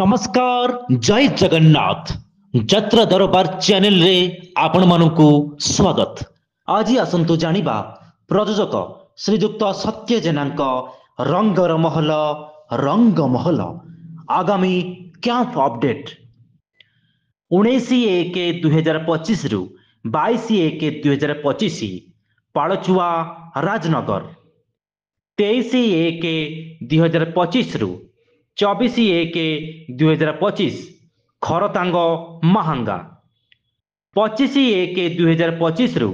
नमस्कार जय जगन्नाथ यात्रा दरबार चैनल रे आपण मानकु स्वागत। आज आसंतु जानिबा प्रयोजक श्रीजुक्त सत्य जेनांक रंगर महल रंग महल आगामी कैंप अपडेट 19/1/2025 रु 22/1/2025 पाड़चुआ राजनगर 23/1/2025 रु 24/1/2025 खरतांग महांगा 25/1/2025 रु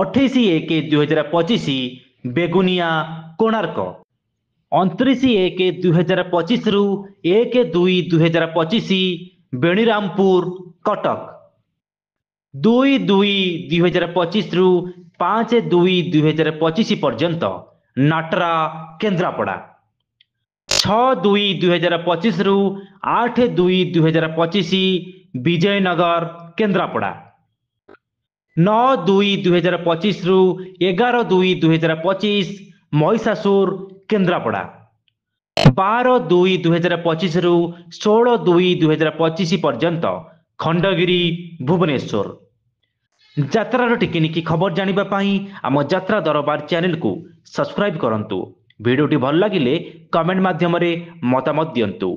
28/1/2025 बेगुनिया कोणार्क 29/1/2025 रु 1/2/2025 बेणीरामपुर कटक 2/2/2025 रु 5/2/2025 पर्यंत नाटरा केन्द्रापड़ा 6/2/2025 रु 8/2/2025 विजयनगर केन्द्रापड़ा 9/2/2025 रु 11/2/2025 महिषासुर केन्द्रापड़ा 12/2/2025 रु 16/2/2025 पर्यंत खंडगिरी भुवनेश्वर। यात्रार टिकिनिकी खबर जानिबा पाई आम यात्रा दरबार चैनल को सब्सक्राइब करंतु। वीडियोटी भल लगिले कमेंट माध्यम मतामत दियंतु।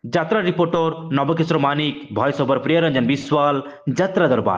यात्रा reporter Navkishore Manik, voice over Priyaranjan Vishwal, यात्रा दरबार।